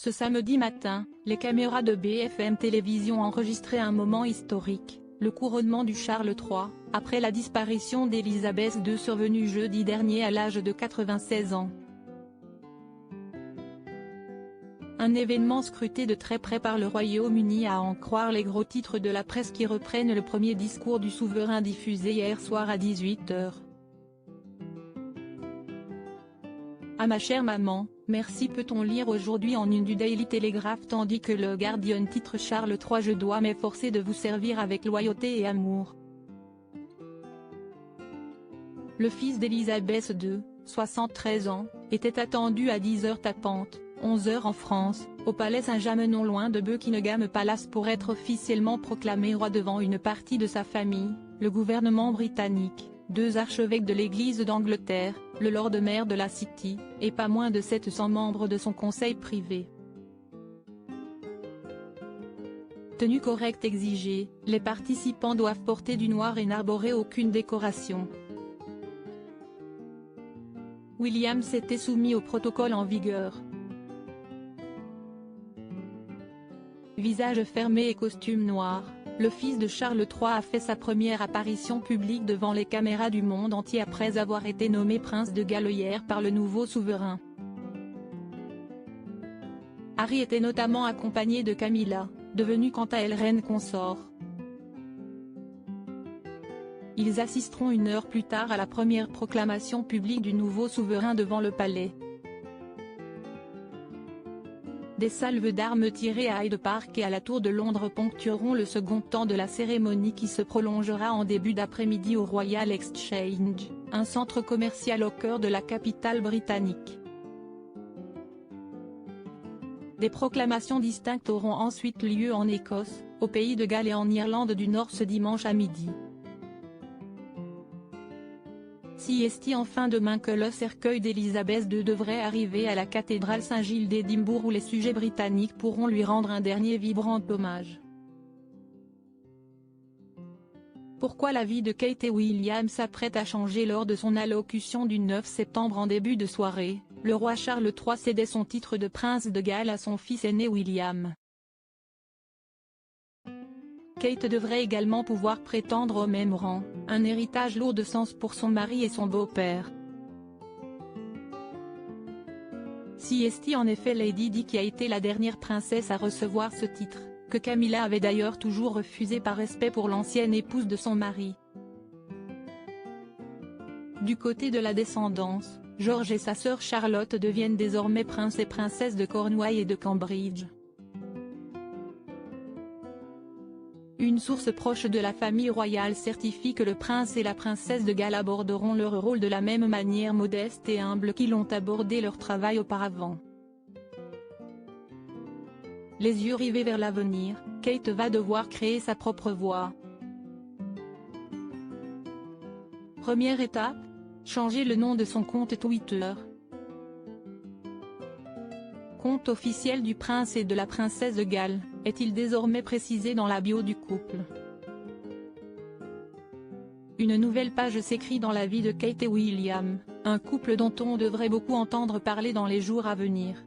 Ce samedi matin, les caméras de BFM Télévision enregistraient un moment historique, le couronnement du Charles III, après la disparition d'Élisabeth II survenue jeudi dernier à l'âge de 96 ans. Un événement scruté de très près par le Royaume-Uni à en croire les gros titres de la presse qui reprennent le premier discours du souverain diffusé hier soir à 18 h. À ma chère maman, merci peut-on lire aujourd'hui en une du Daily Telegraph tandis que le Guardian titre Charles III je dois m'efforcer de vous servir avec loyauté et amour. Le fils d'Élisabeth II, 73 ans, était attendu à 10 h tapantes, 11 h en France, au palais Saint-James non loin de Buckingham Palace pour être officiellement proclamé roi devant une partie de sa famille, le gouvernement britannique, 2 archevêques de l'Église d'Angleterre, le Lord Mayor de la City, et pas moins de 700 membres de son conseil privé. Tenue correcte exigée, les participants doivent porter du noir et n'arborer aucune décoration. William s'était soumis au protocole en vigueur. Visage fermé et costume noir, le fils de Charles III a fait sa première apparition publique devant les caméras du monde entier après avoir été nommé prince de Galles hier par le nouveau souverain. Harry était notamment accompagné de Camilla, devenue quant à elle reine consort. Ils assisteront 1 heure plus tard à la première proclamation publique du nouveau souverain devant le palais. Des salves d'armes tirées à Hyde Park et à la Tour de Londres ponctueront le second temps de la cérémonie qui se prolongera en début d'après-midi au Royal Exchange, un centre commercial au cœur de la capitale britannique. Des proclamations distinctes auront ensuite lieu en Écosse, au Pays de Galles et en Irlande du Nord ce dimanche à midi. Est enfin demain que le cercueil d'Élisabeth II devrait arriver à la cathédrale Saint-Gilles d'Édimbourg où les sujets britanniques pourront lui rendre un dernier vibrant hommage. Pourquoi la vie de Kate et William s'apprête à changer lors de son allocution du 9 septembre en début de soirée, le roi Charles III cédait son titre de prince de Galles à son fils aîné William. Kate devrait également pouvoir prétendre au même rang, un héritage lourd de sens pour son mari et son beau-père. En effet Lady Di qui a été la dernière princesse à recevoir ce titre, que Camilla avait d'ailleurs toujours refusé par respect pour l'ancienne épouse de son mari. Du côté de la descendance, George et sa sœur Charlotte deviennent désormais princes et princesses de Cornouailles et de Cambridge. Une source proche de la famille royale certifie que le prince et la princesse de Galles aborderont leur rôle de la même manière modeste et humble qu'ils ont abordé leur travail auparavant. Les yeux rivés vers l'avenir, Kate va devoir créer sa propre voie. Première étape, changer le nom de son compte Twitter. Compte officiel du prince et de la princesse de Galles, est-il désormais précisé dans la bio du couple. Une nouvelle page s'écrit dans la vie de Kate et William, un couple dont on devrait beaucoup entendre parler dans les jours à venir.